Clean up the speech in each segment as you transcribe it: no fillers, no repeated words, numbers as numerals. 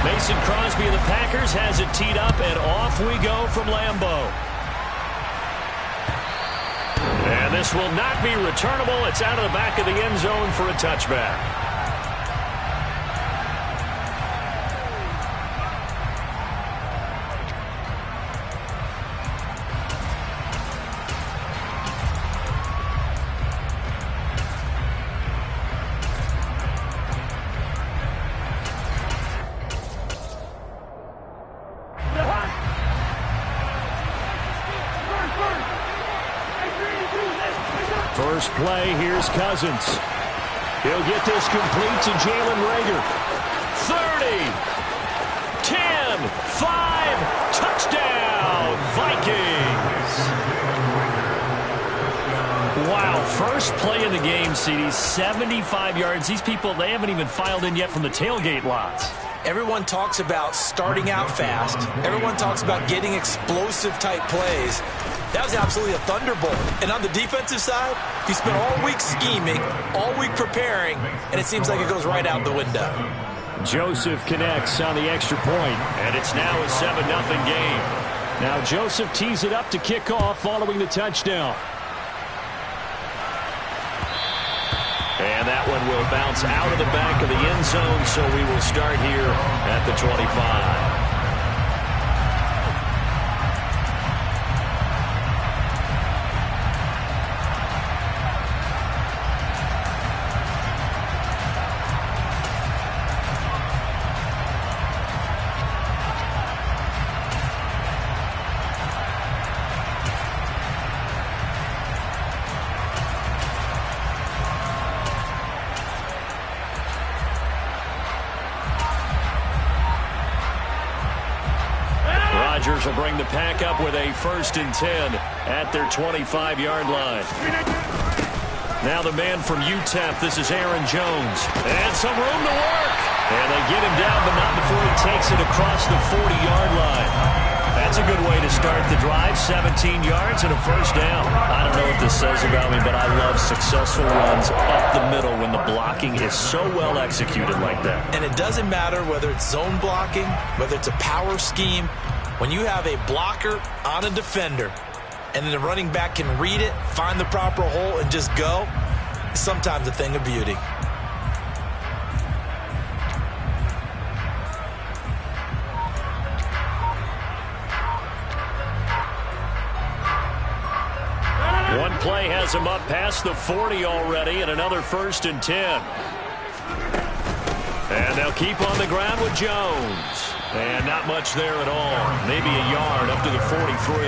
Mason Crosby of the Packers has it teed up, and off we go from Lambeau. And this will not be returnable. It's out of the back of the end zone for a touchback. First play, here's Cousins. He'll get this complete to Jalen Reagor. 30, 10, 5, touchdown, Vikings. Wow, first play of the game, CD, 75 yards. These people, they haven't even filed in yet from the tailgate lots. Everyone talks about starting out fast. Everyone talks about getting explosive-type plays. That was absolutely a thunderbolt. And on the defensive side, you spent all week scheming, all week preparing, and it seems like it goes right out the window. Joseph connects on the extra point, and it's now a 7-0 game. Now Joseph tees it up to kick off following the touchdown. And that one will bounce out of the back of the end zone, so we will start here at the 25. Rodgers will bring the pack up with a 1st and 10 at their 25-yard line. Now the man from UTEP, this is Aaron Jones. And some room to work. And they get him down, but not before he takes it across the 40-yard line. That's a good way to start the drive. 17 yards and a 1st down. I don't know what this says about me, but I love successful runs up the middle when the blocking is so well executed like that. And it doesn't matter whether it's zone blocking, whether it's a power scheme. When you have a blocker on a defender and then the running back can read it, find the proper hole, and just go, it's sometimes a thing of beauty. One play has him up past the 40 already, and another 1st and 10. And they'll keep on the ground with Jones. And not much there at all. Maybe a yard up to the 43.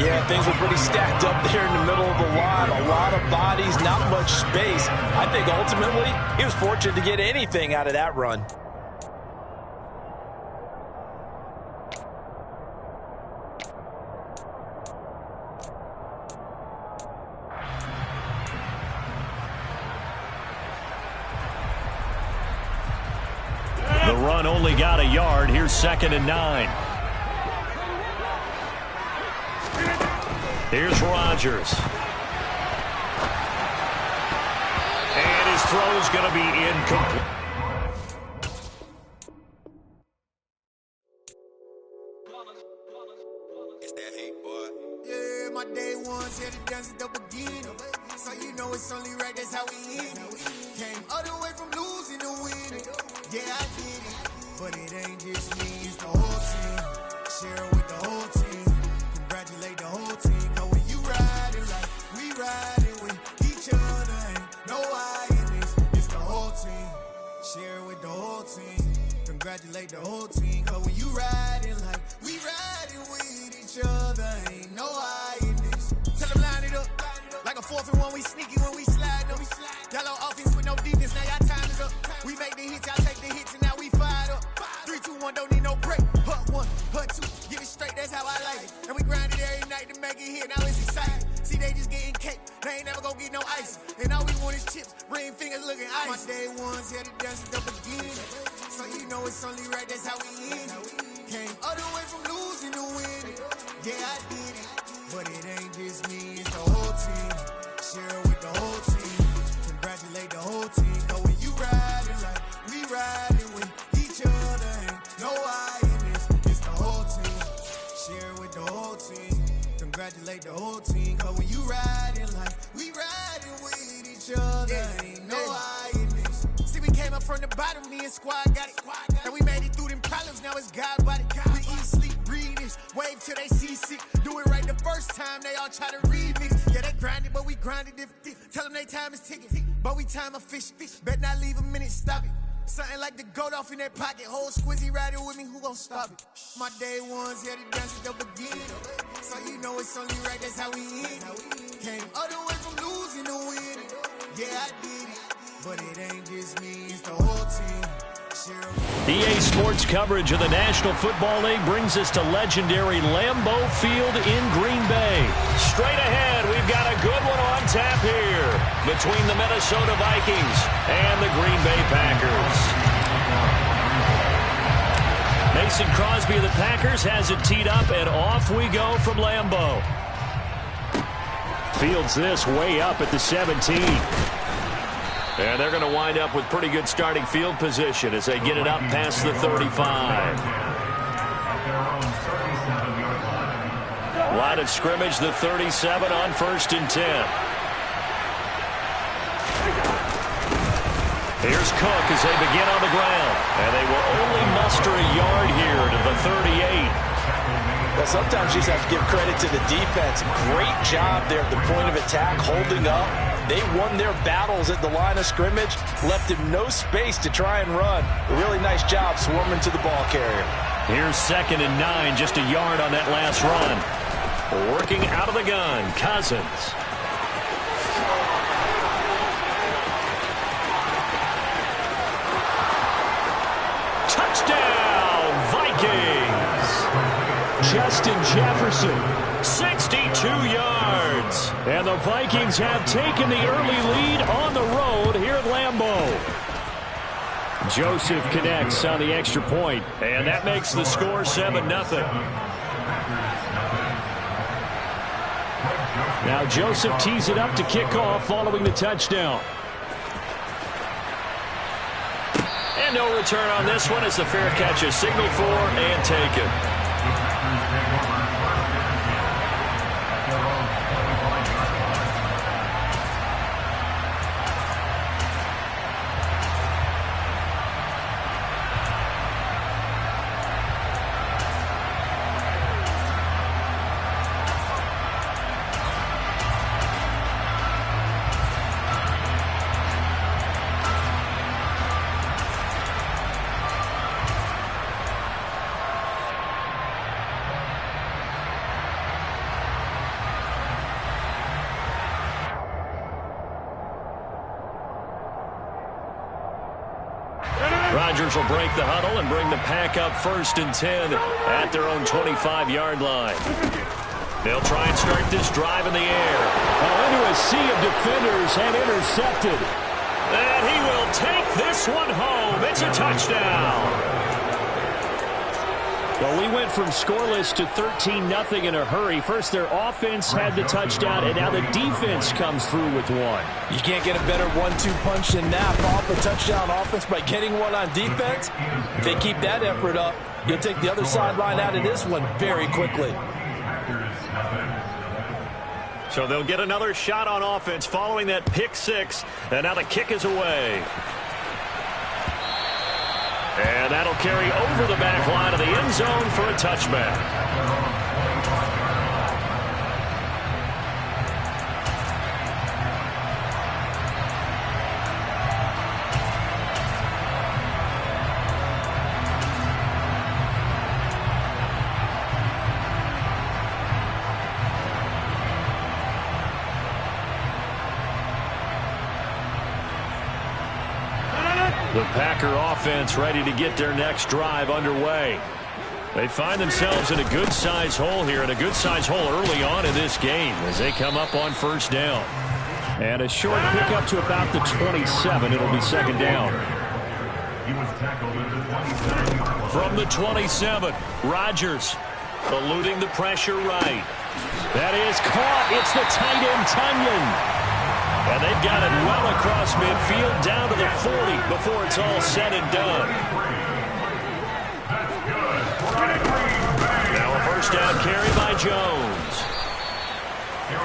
Yeah, things were pretty stacked up there in the middle of the line. A lot of bodies, not much space. I think ultimately he was fortunate to get anything out of that run. The run only got a yard. Here's 2nd and 9. Here's Rodgers. And his throw's going to be incomplete. It's that hate, boy. Yeah, my day one's here to dance at the beginning. So you know it's only right, that's how we end it. Came all the way from losing to winning. Yeah, I did it, but it ain't just me, it's the whole team. Share it with the whole team. Congratulate the whole team. Cause when you riding like we riding with each other, ain't no I in this. It's the whole team. Share it with the whole team. Congratulate the whole team. Cause when you riding like we riding with each other, ain't no I in this. Tell them line it up. Like a 4th and 1, we sneaky when we slide them. Yellow offense with no defense, now y'all time is up. We make the hits, y'all take the hits, and now we fired up. 3, 2, 1, don't need no break. Hut 1, hut 2, give it straight, that's how I like it. And we grind it every night to make it hit, now it's exciting. See, they just getting cake, they ain't never gonna get no ice. And all we want is chips, ring fingers looking ice. My day one's here to dance at the beginning. So you know it's only right, that's how we end it. Came all the way from losing to winning. Yeah, I did it, but it ain't just me, it's the whole team. Share it with the whole team. Congratulate the whole team. Cause when you riding like we riding with each other, bottom, me and squad got it. And we made it through them problems, now it's God body. We eat, sleep, breathe this, wave till they see sick. Do it right the first time, they all try to remix. Yeah, they grinded, but we grinded different. Tell them they time is ticking, but we time a fish. Bet not leave a minute, stop it. Something like the goat off in that pocket. Whole squizzy riding with me, who gon' stop it? My day ones here to dance at the beginning. So you know it's only right, that's how we end. Came all the way from losing to winning. Yeah, I did it, but it ain't just me, it's the whole team. EA Sports coverage of the National Football League brings us to legendary Lambeau Field in Green Bay. Straight ahead, we've got a good one on tap here between the Minnesota Vikings and the Green Bay Packers. Mason Crosby of the Packers has it teed up, and off we go from Lambeau. Fields this way up at the 17. And they're going to wind up with pretty good starting field position as they get it up past the 35. Line of scrimmage, the 37 on 1st and 10. Here's Cook as they begin on the ground. And they will only muster a yard here to the 38. Well, sometimes you just have to give credit to the defense. Great job there at the point of attack, holding up. They won their battles at the line of scrimmage, left him no space to try and run. A really nice job swarming to the ball carrier. Here's 2nd and 9, just a yard on that last run. Working out of the gun, Cousins. Touchdown, Vikings! Justin Jefferson, 62 yards. And the Vikings have taken the early lead on the road here at Lambeau. Joseph connects on the extra point, and that makes the score 7-0. Now Joseph tees it up to kick off following the touchdown. And no return on this one as the fair catch is signaled for and taken. Rodgers will break the huddle and bring the pack up 1st and 10 at their own 25-yard line. They'll try and start this drive in the air. Into a sea of defenders and intercepted. And he will take this one home. It's a touchdown. Well, we went from scoreless to 13-0 in a hurry. First, their offense had the touchdown, and now the defense comes through with one. You can't get a better 1-2 punch than that. Off a touchdown offense by getting one on defense. If they keep that effort up, you'll take the other sideline out of this one very quickly. So they'll get another shot on offense following that pick six, and now the kick is away. And that'll carry over the back line of the end zone for a touchback. The Packer offense ready to get their next drive underway. They find themselves in a good-sized hole here, and a good-sized hole early on in this game as they come up on 1st down. And a short pickup to about the 27. It'll be 2nd down. From the 27, Rodgers eluding the pressure right. That is caught. It's the tight end, Tunyon. And they've got it well across midfield down to the 40 before it's all said and done. Now a 1st down carry by Jones.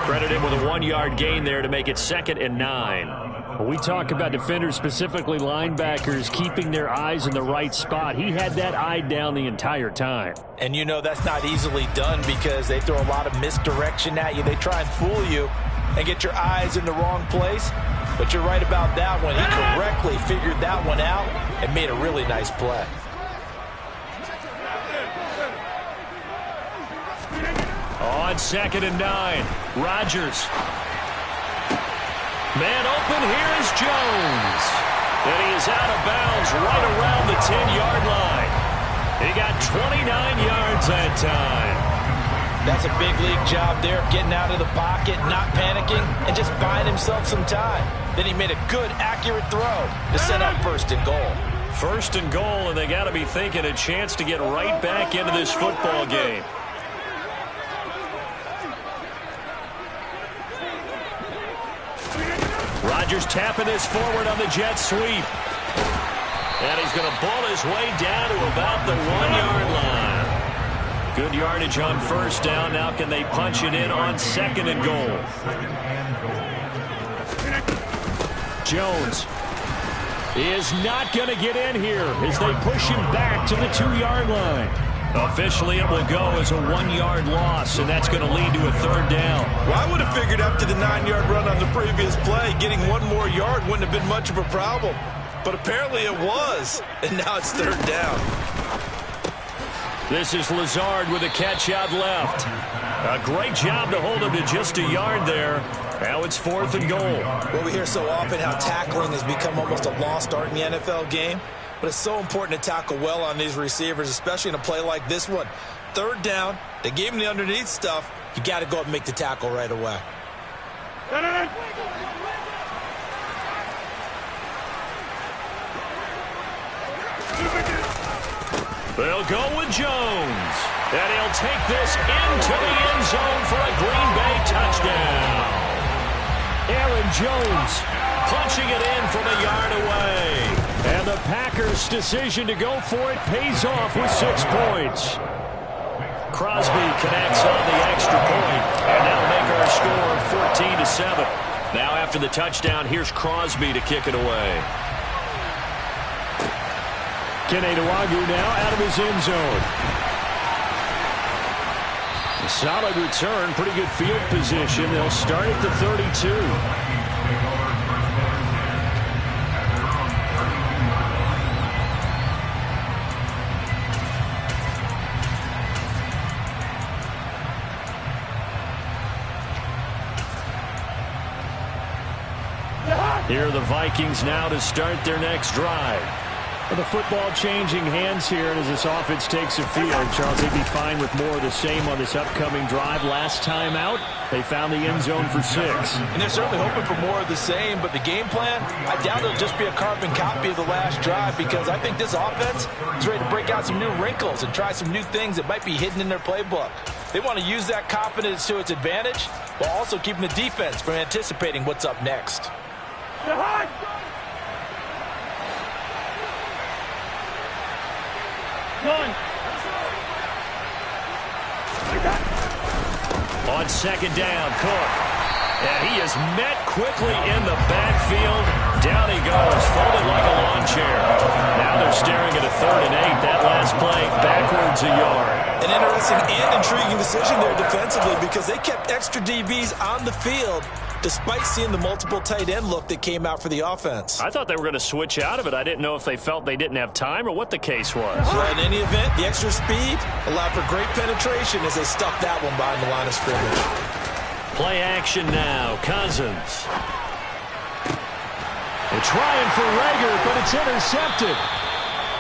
Credit him with a 1-yard gain there to make it 2nd and 9. When we talk about defenders, specifically linebackers, keeping their eyes in the right spot, he had that eye down the entire time. And you know that's not easily done because they throw a lot of misdirection at you. They try and fool you and get your eyes in the wrong place. But you're right about that one. He correctly figured that one out and made a really nice play. On 2nd and 9, Rodgers. Man open, here is Jones. And he is out of bounds right around the 10-yard line. He got 29 yards that time. That's a big league job there of getting out of the pocket, not panicking, and just buying himself some time. Then he made a good, accurate throw to set up 1st and goal. 1st and goal, and they got to be thinking a chance to get right back into this football game. Rodgers tapping this forward on the jet sweep. And he's going to ball his way down to about the 1-yard line. Good yardage on 1st down. Now can they punch it in on 2nd and goal? Jones is not going to get in here as they push him back to the 2-yard line. Officially, it will go as a 1-yard loss, and that's going to lead to a 3rd down. Well, I would have figured after the 9-yard run on the previous play, getting 1 more yard wouldn't have been much of a problem. But apparently it was, and now it's 3rd down. This is Lazard with a catch out left. A great job to hold him to just a yard there. Now it's 4th and goal. Well, we hear so often how tackling has become almost a lost art in the NFL game. But it's so important to tackle well on these receivers, especially in a play like this one. 3rd down, they gave him the underneath stuff. You got to go up and make the tackle right away. They'll go with Jones. And he'll take this into the end zone for a Green Bay touchdown. Aaron Jones punching it in from a yard away. And the Packers' decision to go for it pays off with 6 points. Crosby connects on the extra point, and that'll make our score 14-7. Now after the touchdown, here's Crosby to kick it away. Keneduagu now out of his end zone. A solid return, pretty good field position. They'll start at the 32. Here are the Vikings now to start their next drive. Well, the football changing hands here, and as this offense takes the field, Charles, they'd be fine with more of the same on this upcoming drive. Last time out, they found the end zone for 6. And they're certainly hoping for more of the same, but the game plan, I doubt it'll just be a carbon copy of the last drive because I think this offense is ready to break out some new wrinkles and try some new things that might be hidden in their playbook. They want to use that confidence to its advantage while also keeping the defense from anticipating what's up next. On 2nd down, Cook. And he is met quickly in the backfield. Down he goes, folded like a lawn chair. Now they're staring at a 3rd and 8. That last play, backwards a yard. An interesting and intriguing decision there defensively because they kept extra DBs on the field despite seeing the multiple tight end look that came out for the offense. I thought they were going to switch out of it. I didn't know if they felt they didn't have time or what the case was. Well, in any event, the extra speed allowed for great penetration as they stuffed that one behind the line of scrimmage. Play action now. Cousins. They're trying for Rager, but it's intercepted.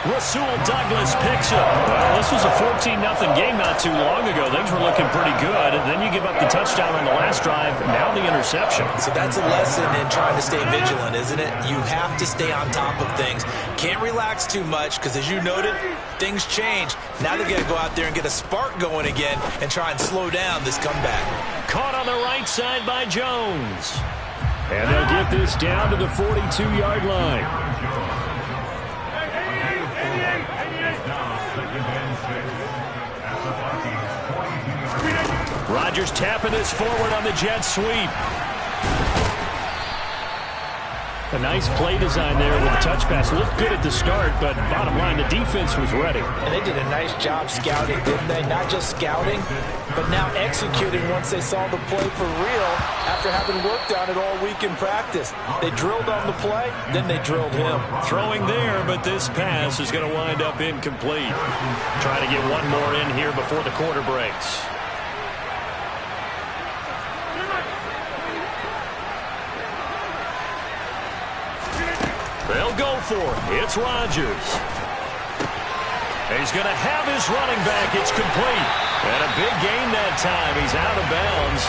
Rasul Douglas picks it. Well, this was a 14-0 game not too long ago. Things were looking pretty good. And then you give up the touchdown on the last drive. Now the interception. So that's a lesson in trying to stay vigilant, isn't it? You have to stay on top of things. Can't relax too much because, as you noted, things change. Now they've got to go out there and get a spark going again and try and slow down this comeback. Caught on the right side by Jones. And they'll get this down to the 42-yard line. Rodgers tapping this forward on the jet sweep. A nice play design there with the touch pass. Looked good at the start, but bottom line, the defense was ready. And they did a nice job scouting, didn't they? Not just scouting, but now executing once they saw the play for real after having worked on it all week in practice. They drilled on the play, then they drilled him. Throwing there, but this pass is going to wind up incomplete. Trying to get one more in here before the quarter breaks. They'll go for it. It's Rodgers. He's going to have his running back. It's complete. And a big gain that time. He's out of bounds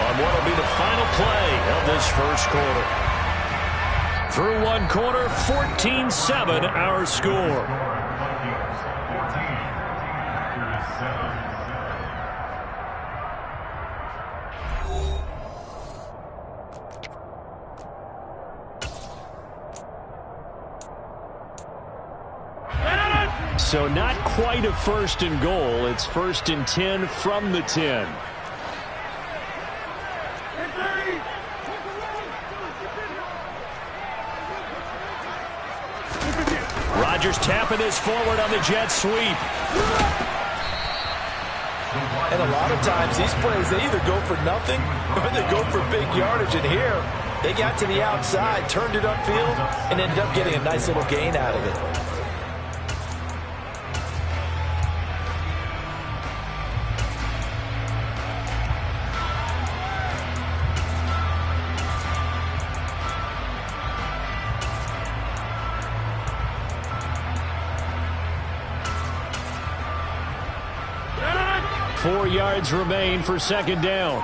on what will be the final play of this first quarter. Through one quarter, 14-7 our score. So not quite a first and goal. It's first and 10 from the 10. Rodgers tapping this forward on the jet sweep. And a lot of times these plays, they either go for nothing or they go for big yardage. And here, they got to the outside, turned it upfield, and ended up getting a nice little gain out of it. 4 yards remain for second down.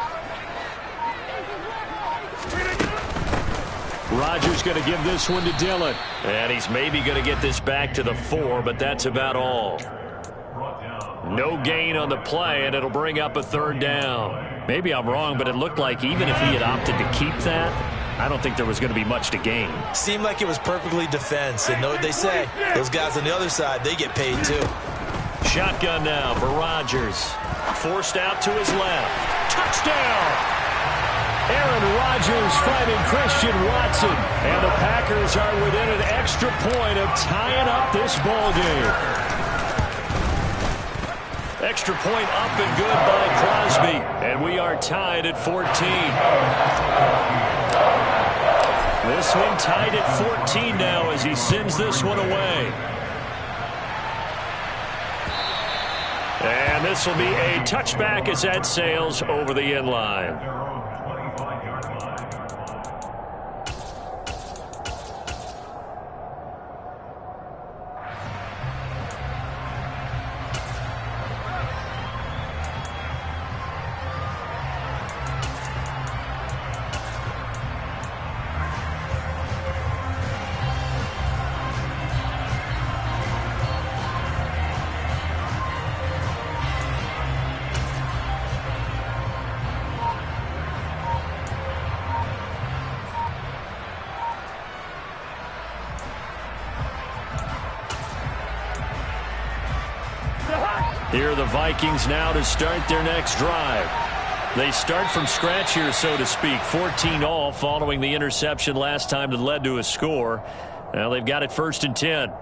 Rodgers going to give this one to Dillon. And he's maybe going to get this back to the 4, but that's about all. No gain on the play, and it'll bring up a third down. Maybe I'm wrong, but it looked like even if he had opted to keep that, I don't think there was going to be much to gain. Seemed like it was perfectly defense. And know what they say? Those guys on the other side, they get paid too. Shotgun now for Rodgers. Forced out to his left. Touchdown! Aaron Rodgers finding Christian Watson. And the Packers are within an extra point of tying up this ball game. Extra point up and good by Crosby. And we are tied at 14. This one tied at 14 now as he sends this one away. And this will be a touchback as that sails over the end line. Here are the Vikings now to start their next drive. They start from scratch here, so to speak. 14-all following the interception last time that led to a score. Now they've got it first and 10.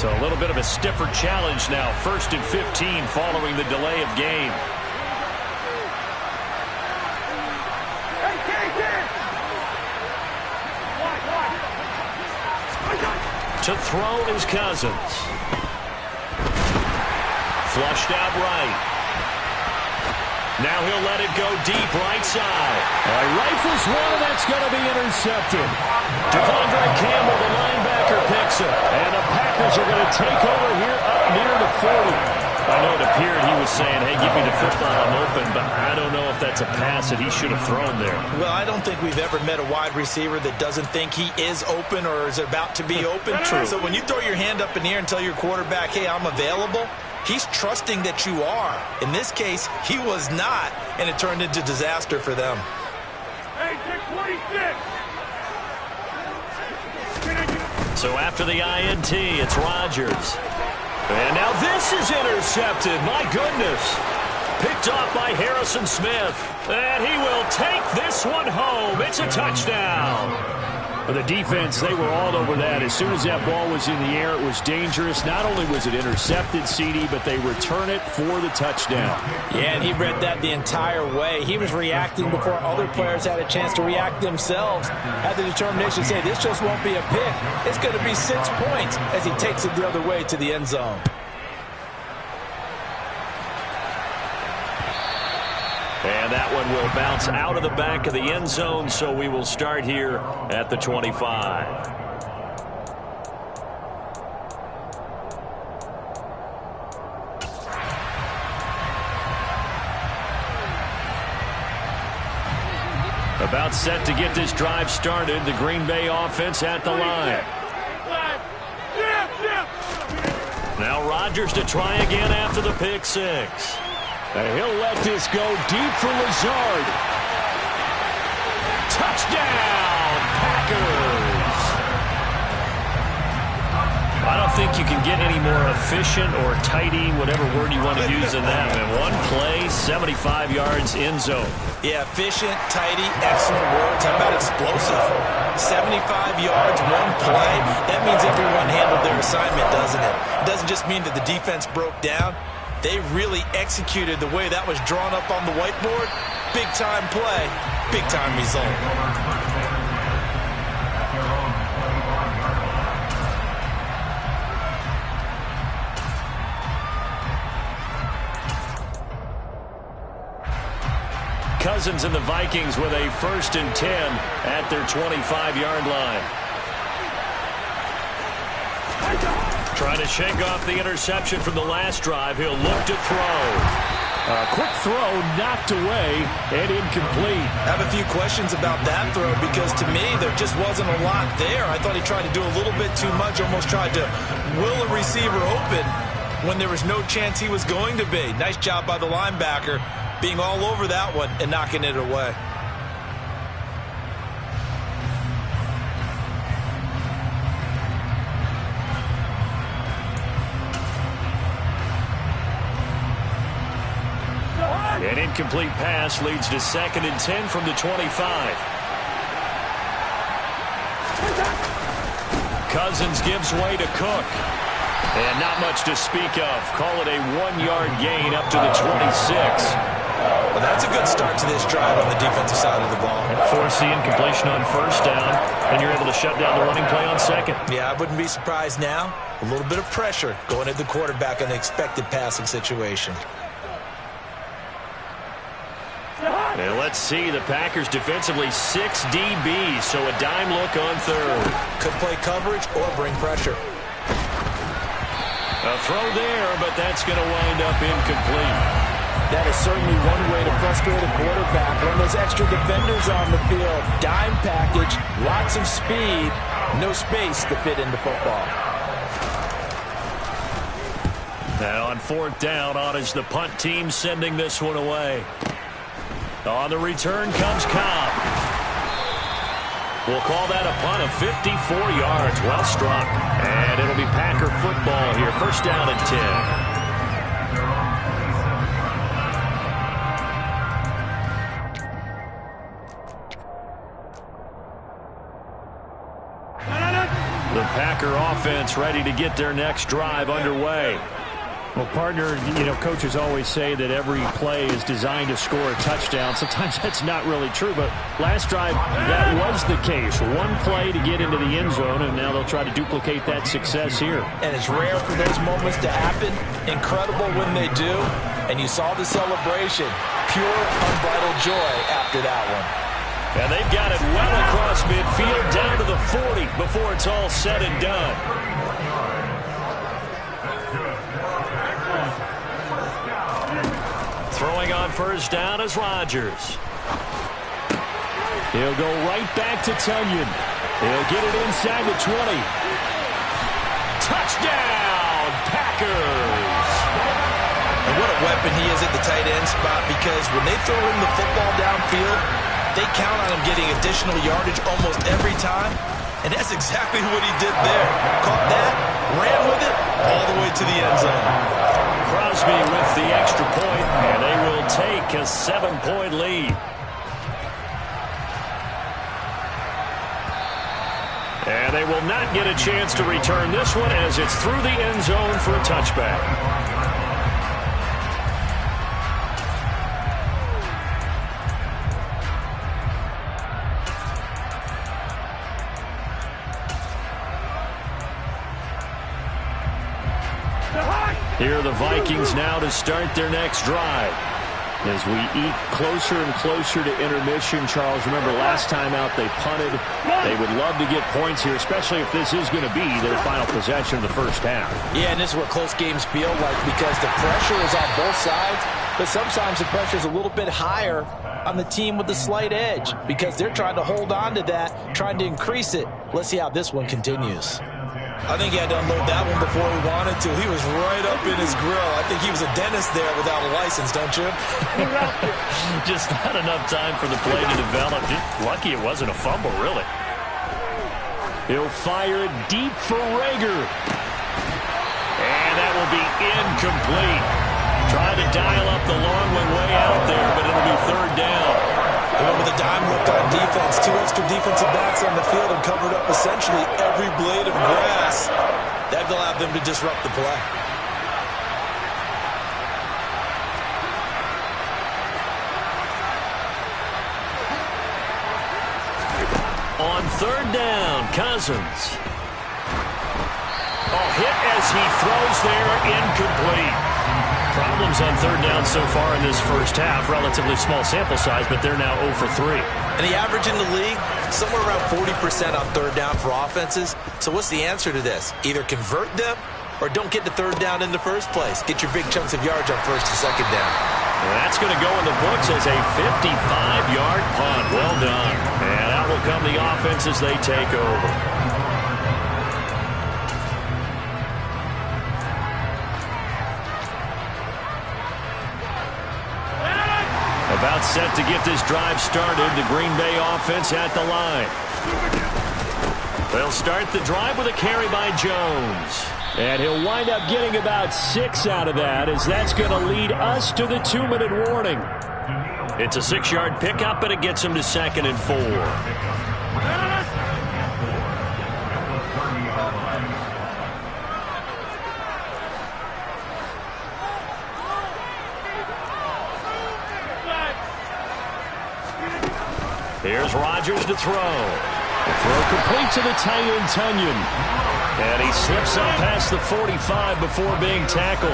So a little bit of a stiffer challenge now. First and 15 following the delay of game. To throw is Cousins. Flushed out right. Now he'll let it go deep right side. Rifles one, that's going to be intercepted. Devondre Campbell, the linebacker, picks it. And the Packers are going to take over here up near the 40. I know it appeared he was saying, hey, give me the football, I'm open, but I don't know if that's a pass that he should have thrown there. Well, I don't think we've ever met a wide receiver that doesn't think he is open or is about to be open. True. So when you throw your hand up in the air and tell your quarterback, hey, I'm available, he's trusting that you are. In this case, he was not, and it turned into disaster for them. Hey, 626! So after the INT, it's Rodgers. And now this is intercepted. My goodness. Picked off by Harrison Smith. And he will take this one home. It's a touchdown. For the defense, they were all over that. As soon as that ball was in the air, it was dangerous. Not only was it intercepted, CD, but they return it for the touchdown. Yeah, and he read that the entire way. He was reacting before other players had a chance to react themselves. Had the determination to say, this just won't be a pick. It's going to be 6 points as he takes it the other way to the end zone. And that one will bounce out of the back of the end zone, so we will start here at the 25. About set to get this drive started. The Green Bay offense at the line. Now Rodgers to try again after the pick six. He'll let this go deep for Lazard. Touchdown, Packers. I don't think you can get any more efficient or tidy, whatever word you want to use in that. In one play, 75 yards in zone. Yeah, efficient, tidy, excellent words. How about explosive? 75 yards, one play. That means everyone handled their assignment, doesn't it? It doesn't just mean that the defense broke down. They really executed the way that was drawn up on the whiteboard. Big-time play, big-time result. Cousins and the Vikings with a 1st and 10 at their 25-yard line. Trying to shake off the interception from the last drive. He'll look to throw. Quick throw, knocked away, and incomplete. I have a few questions about that throw because to me there just wasn't a lot there. I thought he tried to do a little bit too much, almost tried to will a receiver open when there was no chance he was going to be. Nice job by the linebacker being all over that one and knocking it away. An incomplete pass leads to 2nd and 10 from the 25. Cousins gives way to Cook. And not much to speak of. Call it a 1-yard gain up to the 26. Well, that's a good start to this drive on the defensive side of the ball. And force the incompletion on 1st down, and you're able to shut down the running play on 2nd. Yeah, I wouldn't be surprised now. A little bit of pressure going at the quarterback in an expected passing situation. And let's see, the Packers defensively 6 DBs, so a dime look on 3rd. Could play coverage or bring pressure. A throw there, but that's going to wind up incomplete. That is certainly one way to frustrate a quarterback. When those extra defenders on the field, dime package, lots of speed, no space to fit into football. Now on 4th down, on is the punt team sending this one away. On the return comes Cobb. We'll call that a punt of 54 yards. Well struck. And it'll be Packer football here. 1st down and 10. The Packer offense ready to get their next drive underway. Well, partner, coaches always say that every play is designed to score a touchdown. Sometimes that's not really true, but last drive, that was the case. One play to get into the end zone, and now they'll try to duplicate that success here. And it's rare for those moments to happen. Incredible when they do. And you saw the celebration. Pure, unbridled joy after that one. And they've got it well across midfield, down to the 40 before it's all said and done. Throwing on first down is Rodgers. He'll go right back to Tunyon. He'll get it inside the 20. Touchdown, Packers! And what a weapon he is at the tight end spot, because when they throw him the football downfield, they count on him getting additional yardage almost every time. And that's exactly what he did there. Caught that, ran with it, all the way to the end zone. Crosby with the extra point, and they will take a 7-point lead. And they will not get a chance to return this one as it's through the end zone for a touchback. Here are the Vikings now to start their next drive. As we eat closer and closer to intermission, Charles, remember last time out they punted. They would love to get points here, especially if this is going to be their final possession of the first half. Yeah, and this is what close games feel like, because the pressure is on both sides, but sometimes the pressure is a little bit higher on the team with the slight edge, because they're trying to hold on to that, trying to increase it. Let's see how this one continues. I think he had to unload that one before he wanted to. He was right up in his grill. I think he was a dentist there without a license, don't you? Just not enough time for the play to develop. Lucky it wasn't a fumble, really. He'll fire it deep for Rager. And that will be incomplete. Trying to dial up the long one way out there, but it'll be third down. They went with a dime look on defense. 2 extra defensive backs on the field and covered up essentially every blade of grass. That allowed them to disrupt the play. On third down, Cousins. Hit as he throws there, incomplete. Problems on third down so far in this first half. Relatively small sample size, but they're now 0 for 3. And the average in the league, somewhere around 40% on third down for offenses. So what's the answer to this? Either convert them or don't get the third down in the first place. Get your big chunks of yards on first and second down. And that's going to go in the books as a 55-yard punt. Well done. And out will come the offense as they take over. About set to get this drive started. The Green Bay offense at the line. They'll start the drive with a carry by Jones. And he'll wind up getting about 6 out of that, as that's going to lead us to the 2-minute warning. It's a 6-yard pickup, and it gets him to 2nd and 4. Here's Rodgers to throw. The throw complete to the tight end, Tunyon. And he slips up past the 45 before being tackled.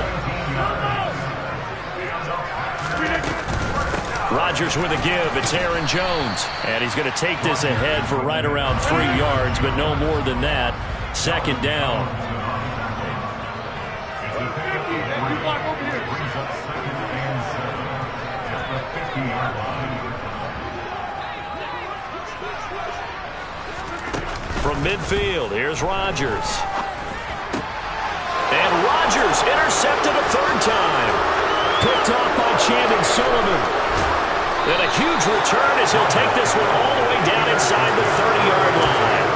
Rodgers with a give. It's Aaron Jones. And he's going to take this ahead for right around 3 yards, but no more than that. 2nd down. From midfield, here's Rodgers. And Rodgers intercepted a 3rd time. Picked off by Chandon Sullivan. And a huge return as he'll take this one all the way down inside the 30-yard line.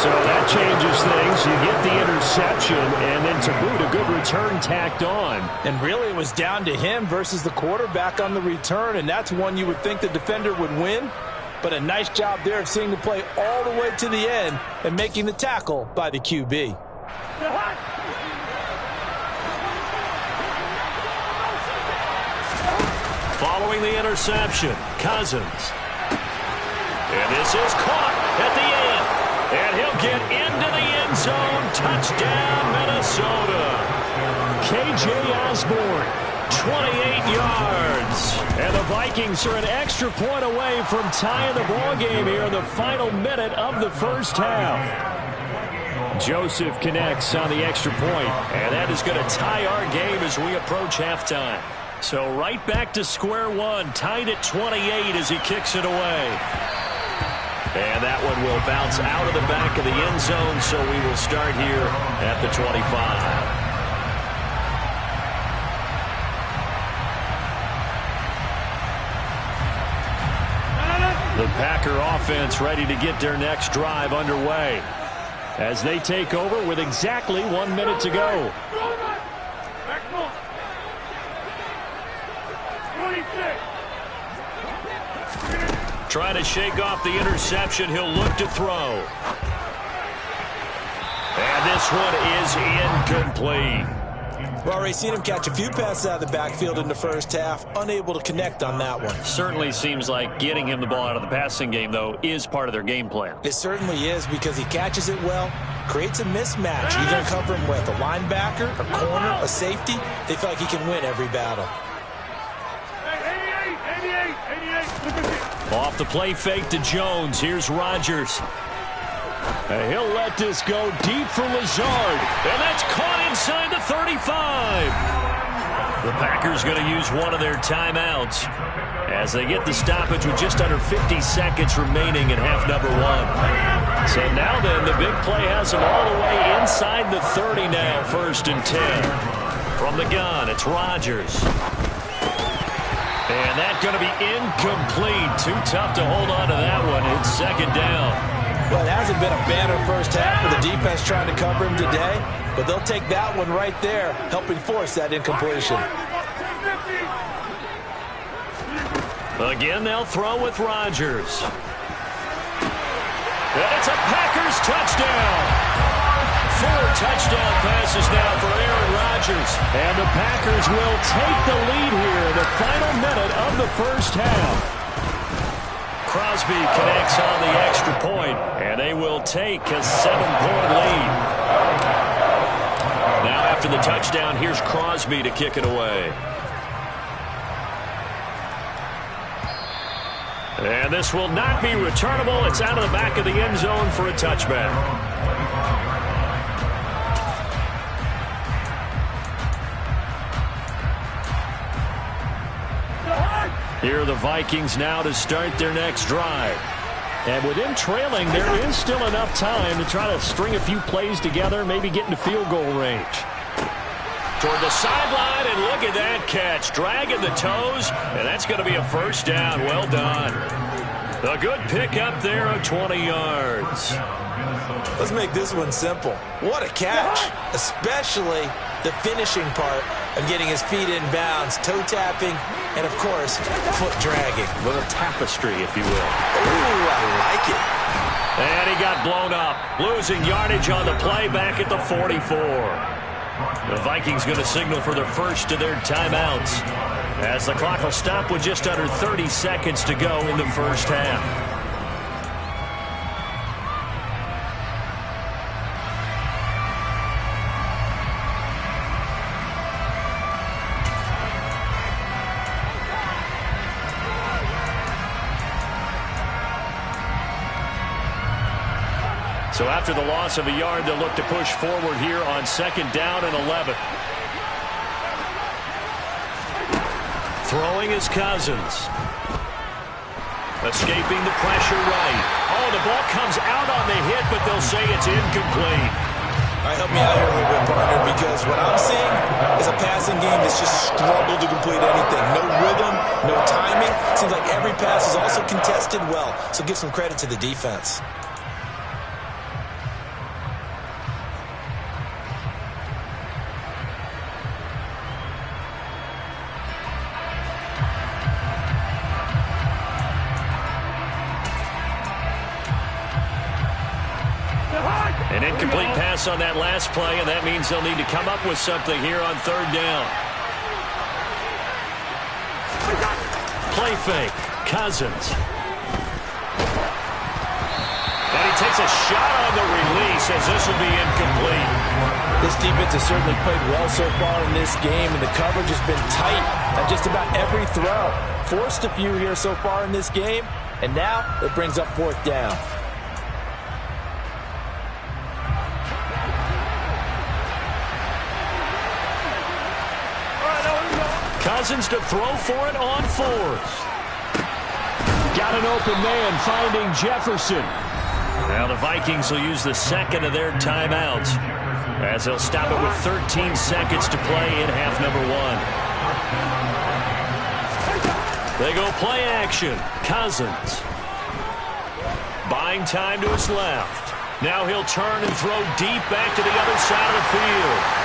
So that changes things. You get the interception, and then to boot, a good return tacked on. And really, it was down to him versus the quarterback on the return, and that's one you would think the defender would win. But a nice job there of seeing the play all the way to the end and making the tackle by the QB. Following the interception, Cousins. And this is caught at the end. And he'll get into the end zone. Touchdown, Minnesota. K.J. Osborne, 28 yards. And the Vikings are an extra point away from tying the ball game here in the final minute of the first half. Joseph connects on the extra point. And that is going to tie our game as we approach halftime. So right back to square one, tied at 28 as he kicks it away. And that one will bounce out of the back of the end zone, so we will start here at the 25. The Packer offense ready to get their next drive underway as they take over with exactly 1 minute to go. Trying to shake off the interception. He'll look to throw. And this one is incomplete. We've already seen him catch a few passes out of the backfield in the first half. Unable to connect on that one. Certainly seems like getting him the ball out of the passing game, though, is part of their game plan. It certainly is, because he catches it well, creates a mismatch. You're going to cover him with a linebacker, a corner, a safety. They feel like he can win every battle. 88. Off the play fake to Jones. Here's Rodgers. And he'll let this go deep for Lazard. And that's caught inside the 35. The Packers going to use one of their timeouts as they get the stoppage with just under 50 seconds remaining in half number one. So now then, the big play has them all the way inside the 30 now, 1st and 10. From the gun, it's Rodgers. And that's going to be incomplete. Too tough to hold on to that one. It's 2nd down. Well, it hasn't been a banner first half for the defense trying to cover him today, but they'll take that one right there, helping force that incompletion. Again, they'll throw with Rodgers. And it's a Packers touchdown. 4 touchdown passes now for Aaron Rodgers. And the Packers will take the lead here in the final minute of the first half. Crosby connects on the extra point, and they will take a 7-point lead. Now after the touchdown, here's Crosby to kick it away. And this will not be returnable. It's out of the back of the end zone for a touchback. Here are the Vikings now to start their next drive. And with them trailing, there is still enough time to try to string a few plays together, maybe get into field goal range. Toward the sideline, and look at that catch. Dragging the toes, and that's going to be a 1st down. Well done. A good pick up there of 20 yards. Let's make this one simple. What a catch, especially the finishing part of getting his feet in bounds, toe tapping, and of course, foot dragging. A little tapestry, if you will. Ooh, I like it. And he got blown up, losing yardage on the play back at the 44. The Vikings going to signal for their first of their timeouts, as the clock will stop with just under 30 seconds to go in the first half. So after the loss of a yard, they'll look to push forward here on 2nd down and 11. Throwing is Cousins. Escaping the pressure right. Oh, the ball comes out on the hit, but they'll say it's incomplete. All right, help me out here a little bit, partner, because what I'm seeing is a passing game that's just struggled to complete anything. No rhythm, no timing. Seems like every pass is also contested well, so give some credit to the defense. An incomplete pass on that last play, and that means they'll need to come up with something here on 3rd down. Play fake. Cousins. And he takes a shot on the release as this will be incomplete. This defense has certainly played well so far in this game, and the coverage has been tight on just about every throw. Forced a few here so far in this game, and now it brings up 4th down. Cousins to throw for it on fourth. Got an open man finding Jefferson. Now the Vikings will use the second of their timeouts as they'll stop it with 13 seconds to play in half number one. They go play action. Cousins. Buying time to his left. Now he'll turn and throw deep back to the other side of the field.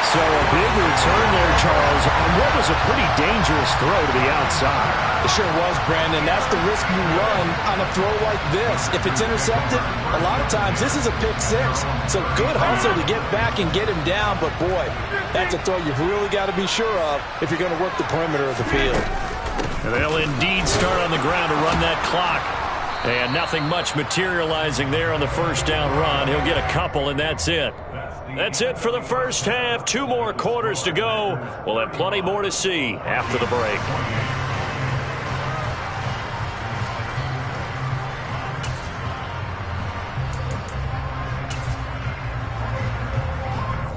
So a big return there, Charles, on what was a pretty dangerous throw to the outside. It sure was, Brandon. That's the risk you run on a throw like this. If it's intercepted, a lot of times this is a pick six. So good hustle to get back and get him down. But, boy, that's a throw you've really got to be sure of if you're going to work the perimeter of the field. And they'll indeed start on the ground to run that clock. And nothing much materializing there on the first down run. He'll get a couple, and that's it. That's it for the first half. 2 more quarters to go. We'll have plenty more to see after the break.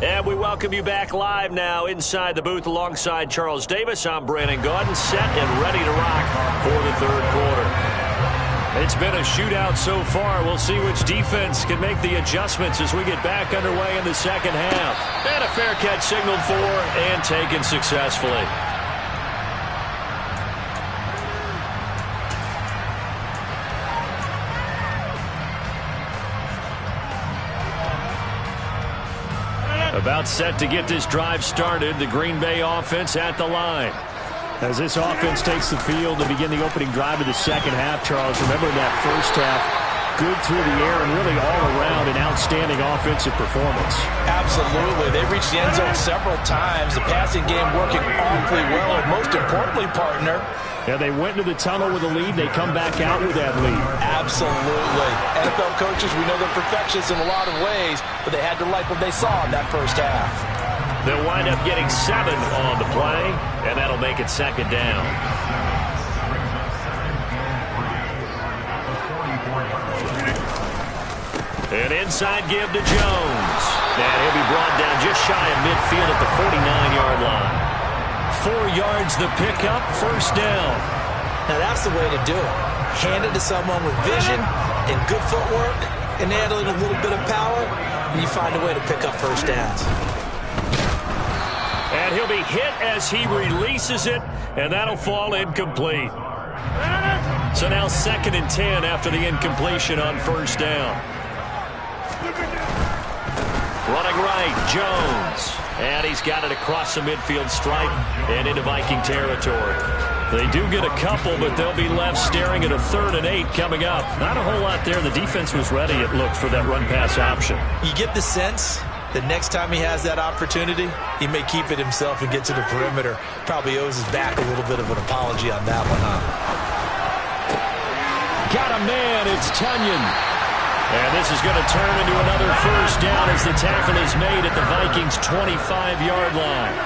And we welcome you back live now inside the booth alongside Charles Davis. I'm Brandon Gaudin, set and ready to rock for the third quarter. It's been a shootout so far. We'll see which defense can make the adjustments as we get back underway in the second half. And a fair catch signaled for and taken successfully. About set to get this drive started. The Green Bay offense at the line. As this offense takes the field to begin the opening drive of the second half, Charles, remember that first half, good through the air and really all around an outstanding offensive performance. Absolutely. They reached the end zone several times. The passing game working awfully well. And most importantly, partner, yeah, they went into the tunnel with a lead. They come back out with that lead. Absolutely. NFL coaches, we know they're perfectionists in a lot of ways, but they had to like what they saw in that first half. They'll wind up getting 7 on the play, and that'll make it second down. An inside give to Jones. And he'll be brought down just shy of midfield at the 49-yard line. 4 yards the pickup, first down. Now that's the way to do it. Hand it to someone with vision and good footwork and add a little bit of power, and you find a way to pick up first downs. And he'll be hit as he releases it, and that'll fall incomplete. So now 2nd and 10 after the incompletion on first down. Running right, Jones. And he's got it across the midfield stripe and into Viking territory. They do get a couple, but they'll be left staring at a 3rd and 8 coming up. Not a whole lot there. The defense was ready, it looked, for that run-pass option. You get the sense the next time he has that opportunity, he may keep it himself and get to the perimeter. Probably owes his back a little bit of an apology on that one, huh? Got a man, it's Tunyon. And this is going to turn into another first down as the tackle is made at the Vikings' 25-yard line.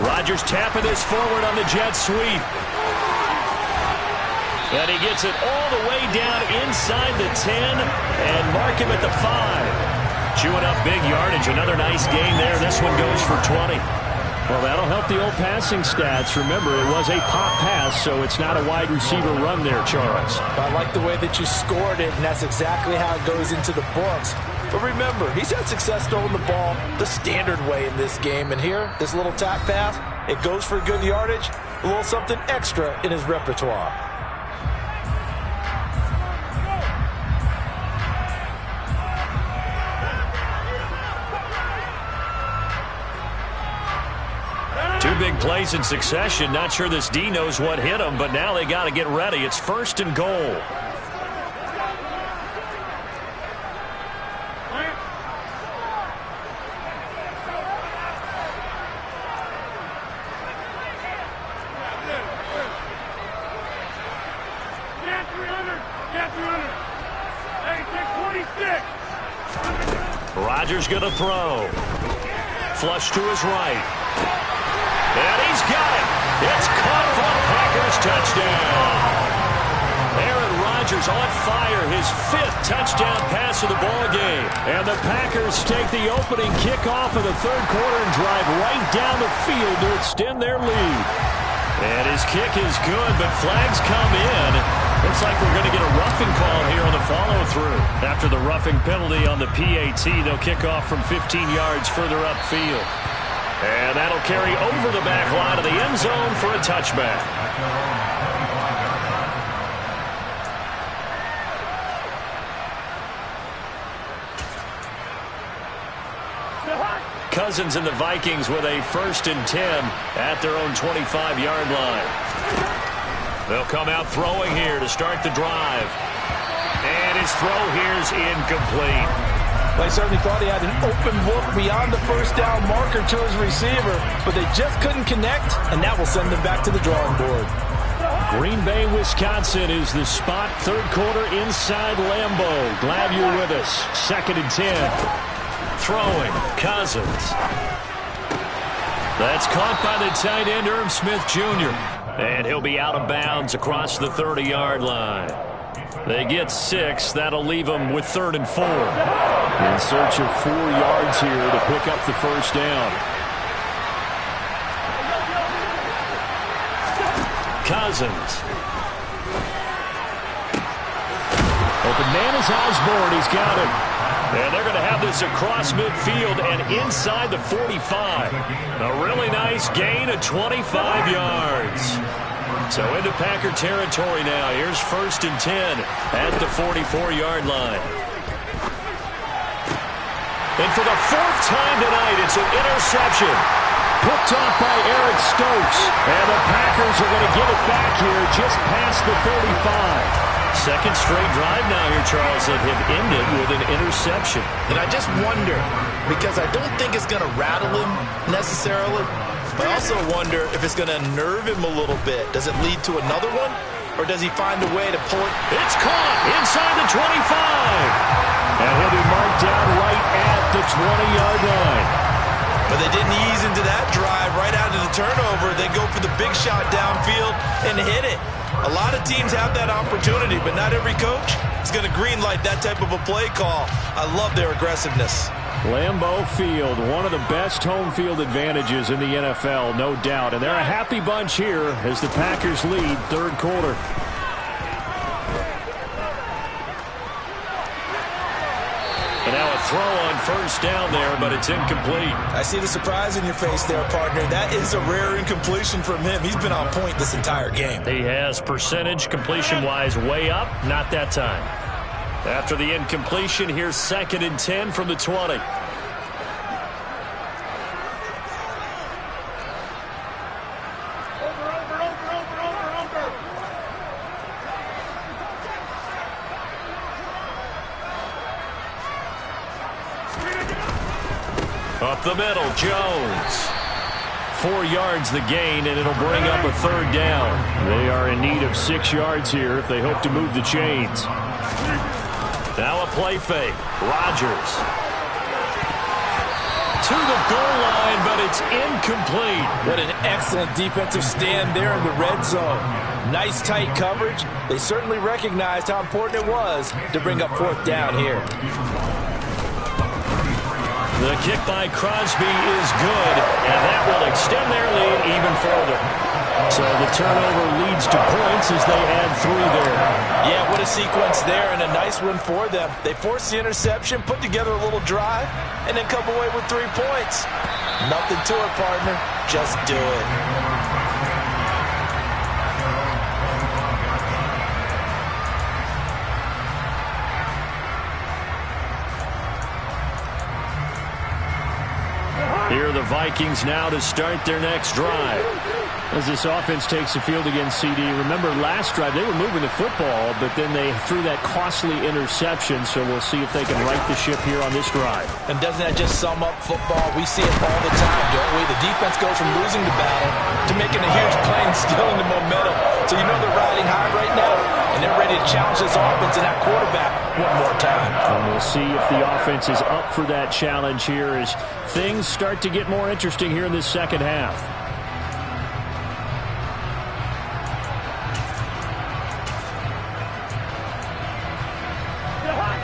Rodgers tapping this forward on the jet sweep. And he gets it all the way down inside the 10 and mark him at the 5. Chewing up big yardage. Another nice gain there. This one goes for 20. Well, that'll help the old passing stats. Remember, it was a pop pass, so it's not a wide receiver run there, Charles. I like the way that you scored it, and that's exactly how it goes into the books. But remember, he's had success throwing the ball the standard way in this game. And here, this little tap pass, it goes for good yardage, a little something extra in his repertoire. Two big plays in succession. Not sure this D knows what hit him, but now they got to get ready. It's 1st and goal. Rodgers going to throw. Flush to his right. And he's got it. It's caught for a Packers touchdown. Rodgers on fire, his 5th touchdown pass of the ball game. And the Packers take the opening kickoff of the third quarter and drive right down the field to extend their lead. And his kick is good, but flags come in. Looks like we're going to get a roughing call here on the follow-through. After the roughing penalty on the PAT, they'll kick off from 15 yards further upfield. And that'll carry over the back line of the end zone for a touchback. Cousins and the Vikings with a 1st and 10 at their own 25-yard line. They'll come out throwing here to start the drive. And his throw here is incomplete. They certainly thought he had an open look beyond the first down marker to his receiver, but they just couldn't connect, and that will send them back to the drawing board. Green Bay, Wisconsin is the spot. Third quarter inside Lambeau. Glad you're with us. 2nd and 10. Throwing, Cousins. That's caught by the tight end, Irv Smith Jr. And he'll be out of bounds across the 30-yard line. They get 6. That'll leave them with 3rd and 4. In search of 4 yards here to pick up the first down. Cousins. Open man is Osborne. He's got it. And they're going to have this across midfield and inside the 45. A really nice gain of 25 yards. So into Packer territory now. Here's 1st and 10 at the 44-yard line. And for the 4th time tonight, it's an interception. Picked off by Eric Stokes. And the Packers are going to get it back here just past the 35. 2nd straight drive now here, Charles, that have ended with an interception. And I just wonder, because I don't think it's going to rattle him necessarily, but I also wonder if it's going to nerve him a little bit. Does it lead to another one, or does he find a way to pull it? It's caught inside the 25. And he'll be marked down right at the 20-yard line. But they didn't ease into that drive right out of the turnover. They go for the big shot downfield and hit it. A lot of teams have that opportunity, but not every coach is going to greenlight that type of a play call. I love their aggressiveness. Lambeau Field, one of the best home field advantages in the NFL, no doubt. And they're a happy bunch here as the Packers lead third quarter. And now a throw on 1st down there, but it's incomplete. I see the surprise in your face there, partner. That is a rare incompletion from him. He's been on point this entire game. He has percentage completion-wise way up, not that time. After the incompletion, here's 2nd and 10 from the 20. Up the middle, Jones. 4 yards the gain, and it'll bring up a 3rd down. They are in need of 6 yards here if they hope to move the chains. Now a play fake. Rodgers. To the goal line, but it's incomplete. What an excellent defensive stand there in the red zone. Nice tight coverage. They certainly recognized how important it was to bring up 4th down here. The kick by Crosby is good, and that will extend their lead even further. So the turnover leads to points as they add 3 there. Yeah, what a sequence there, and a nice one for them. They forced the interception, put together a little drive, and then come away with 3 points. Nothing to it, partner. Just do it. Here are the Vikings now to start their next drive. As this offense takes the field against CD, remember last drive they were moving the football, but then they threw that costly interception, so we'll see if they can right the ship here on this drive. And doesn't that just sum up football? We see it all the time, don't we? The defense goes from losing the battle to making a huge play and stealing the momentum. So you know they're riding high right now, and they're ready to challenge this offense and that quarterback one more time. And we'll see if the offense is up for that challenge here as things start to get more interesting here in this second half.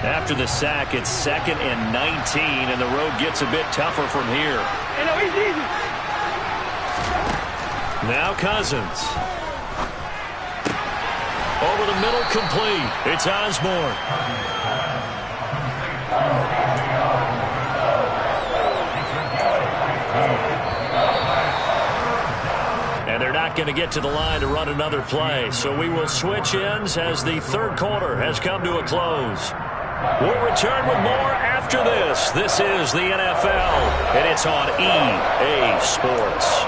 After the sack, it's 2nd and 19, and the road gets a bit tougher from here. Now Cousins. Over the middle, complete. It's Osborne. And they're not going to get to the line to run another play, so we will switch ends as the third quarter has come to a close. We'll return with more after this. This is the NFL, and it's on EA Sports.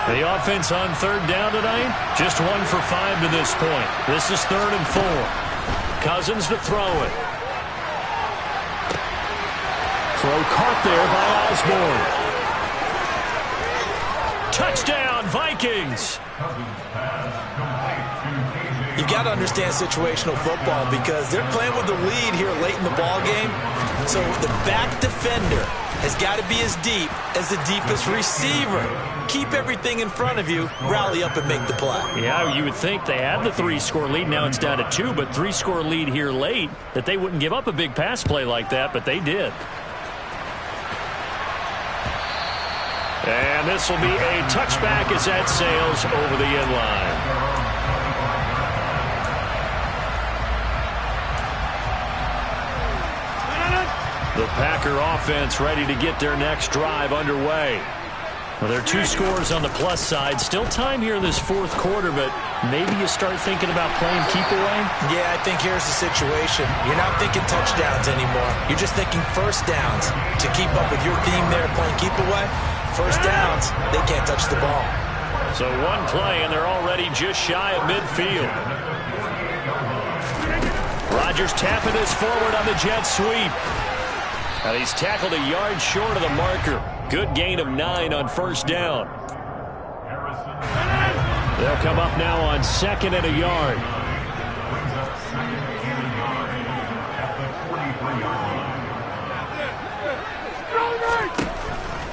The offense on third down tonight, just 1 for 5 to this point. This is 3rd and 4. Cousins to throw it. Throw caught there by Osborne. Touchdown, Vikings. You've got to understand situational football because they're playing with the lead here late in the ball game. So the back defender has got to be as deep as the deepest receiver. Keep everything in front of you, rally up and make the play. Yeah, you would think they had the 3-score lead. Now it's down to 2, but 3-score lead here late, that they wouldn't give up a big pass play like that, but they did. And this will be a touchback as that sails over the end line. The Packer offense ready to get their next drive underway. Well, there are 2 scores on the plus side. Still time here in this 4th quarter, but maybe you start thinking about playing keep away? Yeah, I think here's the situation. You're not thinking touchdowns anymore. You're just thinking first downs. To keep up with your theme there, playing keep away, first downs, they can't touch the ball. So 1 play, and they're already just shy of midfield. Rodgers tapping this forward on the jet sweep. And he's tackled a yard short of the marker. Good gain of 9 on first down. They'll come up now on 2nd and a yard.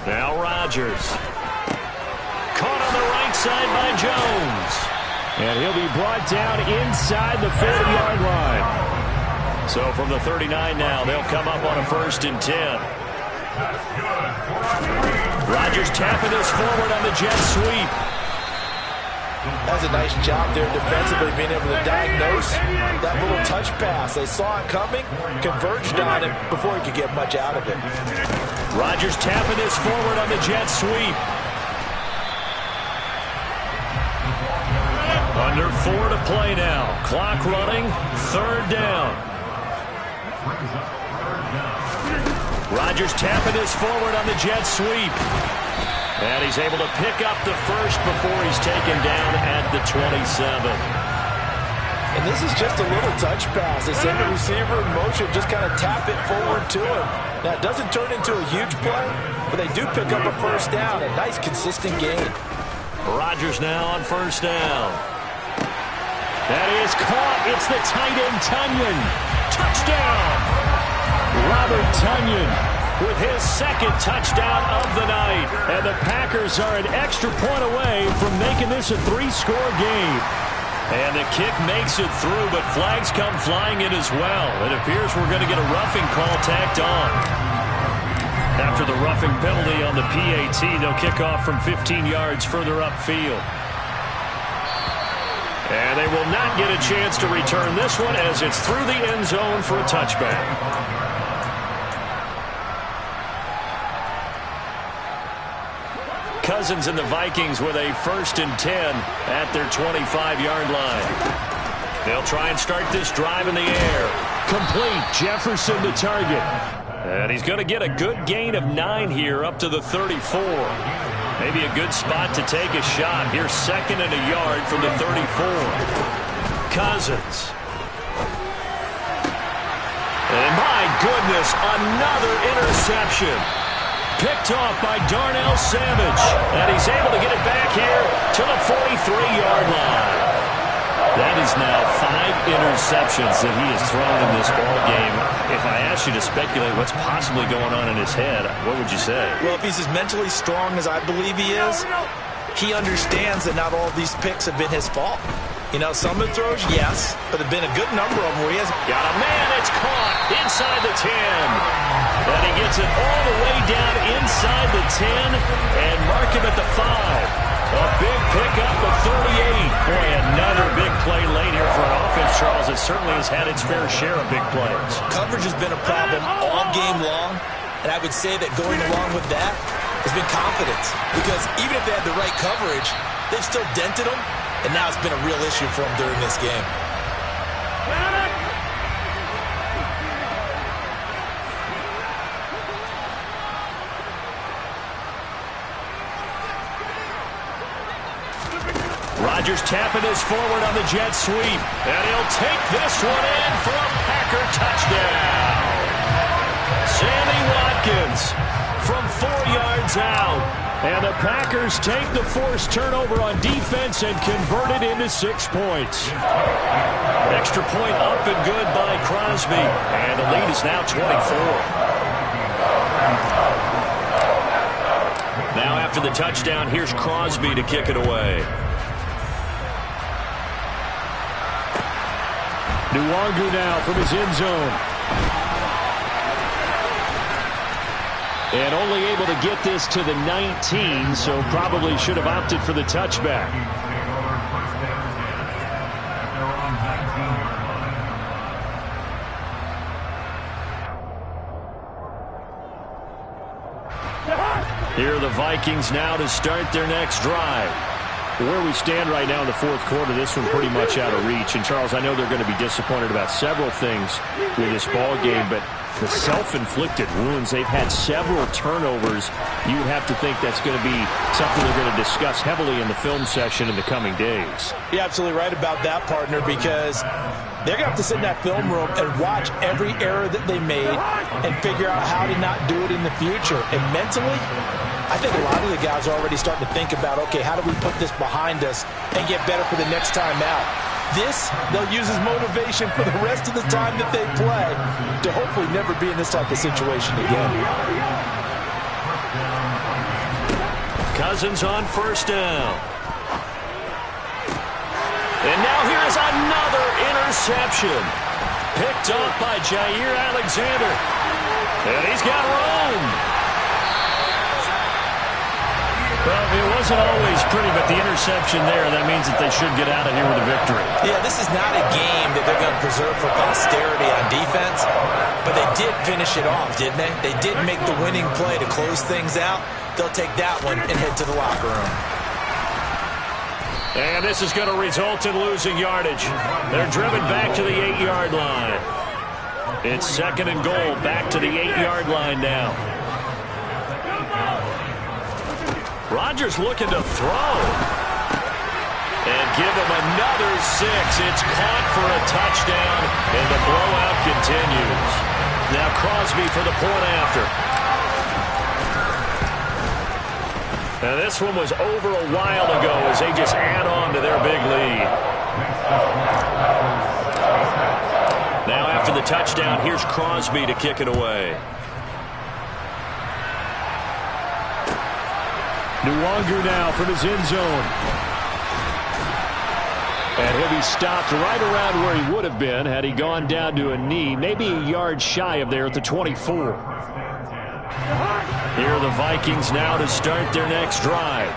Now Rodgers. Caught on the right side by Jones. And he'll be brought down inside the 40-yard line. So from the 39 now, they'll come up on a 1st and 10. Rodgers tapping this forward on the jet sweep. That's a nice job there defensively, being able to diagnose that little touch pass. They saw it coming, converged on it before he could get much out of it. Rodgers tapping this forward on the jet sweep. Under 4 to play now. Clock running, 3rd down. Rodgers tapping this forward on the jet sweep. And he's able to pick up the first before he's taken down at the 27. And this is just a little touch pass. They send the receiver in motion, just kind of tap it forward to him. Now, it doesn't turn into a huge play, but they do pick up a first down. A nice, consistent gain. Rodgers now on 1st down. That is caught. It's the tight end, Tunyon. Touchdown! Robert Tunyon with his 2nd touchdown of the night. And the Packers are an extra point away from making this a 3-score game. And the kick makes it through, but flags come flying in as well. It appears we're going to get a roughing call tacked on. After the roughing penalty on the PAT, they'll kick off from 15 yards further upfield. And they will not get a chance to return this one as it's through the end zone for a touchback. Cousins and the Vikings with a 1st and 10 at their 25-yard line. They'll try and start this drive in the air. Complete. Jefferson the target. And he's going to get a good gain of 9 here up to the 34. Maybe a good spot to take a shot. Here's 2nd and a yard from the 34. Cousins. And my goodness, another interception. Picked off by Darnell Savage. And he's able to get it back here to the 43-yard line. That is now 5 interceptions that he has thrown in this ball game. If I asked you to speculate what's possibly going on in his head, what would you say? Well, if he's as mentally strong as I believe he is, he understands that not all of these picks have been his fault. You know, some of the throws, yes, but there have been a good number of them where he has got a man. It's caught inside the 10. And he gets it all the way down inside the 10 and mark him at the 5. A big pickup of 38. Boy, another big play late here for an offense, Charles. It certainly has had its fair share of big plays. Coverage has been a problem all game long, and I would say that going along with that has been confidence. Because even if they had the right coverage, they've still dented them, and now it's been a real issue for them during this game. Rodgers tapping this forward on the jet sweep. And he'll take this one in for a Packer touchdown. Sammy Watkins from 4 yards out. And the Packers take the forced turnover on defense and convert it into 6 points. Extra point up and good by Crosby. And the lead is now 24. Now after the touchdown, here's Crosby to kick it away. Nwangu now from his end zone. And only able to get this to the 19, so probably should have opted for the touchback. Here are the Vikings now to start their next drive. Where we stand right now in the fourth quarter, this one pretty much out of reach. And, Charles, I know they're going to be disappointed about several things with this ball game, but the self-inflicted wounds, they've had several turnovers. You have to think that's going to be something they're going to discuss heavily in the film session in the coming days. You're absolutely right about that, partner, because they're going to have to sit in that film room and watch every error that they made and figure out how to not do it in the future. And mentally, I think a lot of the guys are already starting to think about, okay, how do we put this behind us and get better for the next time out? This, they'll use as motivation for the rest of the time that they play to hopefully never be in this type of situation again. Cousins on first down. And now here's another interception. Picked up by Jair Alexander. And he's got room. Well, it wasn't always pretty, but the interception there, that means that they should get out of here with a victory. Yeah, this is not a game that they're going to preserve for posterity on defense, but they did finish it off, didn't they? They did make the winning play to close things out. They'll take that one and head to the locker room. And this is going to result in losing yardage. They're driven back to the 8-yard line. It's 2nd and goal, back to the 8-yard line now. Rodgers looking to throw. And give him another 6. It's caught for a touchdown, and the blowout continues. Now Crosby for the point after. Now this one was over a while ago as they just add on to their big lead. Now after the touchdown, here's Crosby to kick it away. Nwangu now from his end zone. And he'll be stopped right around where he would have been had he gone down to a knee, maybe a yard shy of there at the 24. Here are the Vikings now to start their next drive.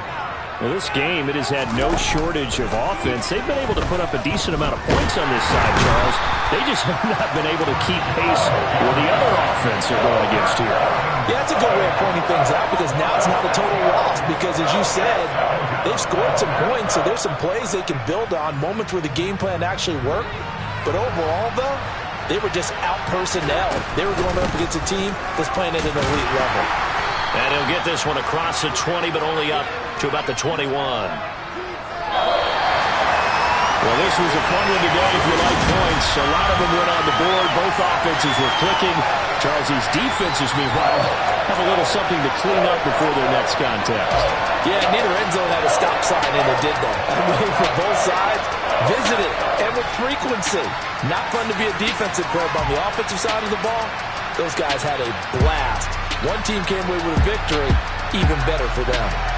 Well, this game, it has had no shortage of offense. They've been able to put up a decent amount of points on this side, Charles. They just have not been able to keep pace with the other offense they're going against here. Yeah, that's a good way of pointing things out because now it's not a total loss because, as you said, they've scored some points, so there's some plays they can build on, moments where the game plan actually worked. But overall, though, they were just out-personnel. They were going up against a team that's playing at an elite level. And he'll get this one across the 20, but only up to about the 21. Well, this was a fun one today if you like points. A lot of them went on the board. Both offenses were clicking. Charles, these defenses, meanwhile, have a little something to clean up before their next contest. Yeah, neither end zone had a stop sign in it, did they? I mean, for both sides, visited and with frequency. Not fun to be a defensive player, but on the offensive side of the ball, those guys had a blast. One team came away with a victory, even better for them.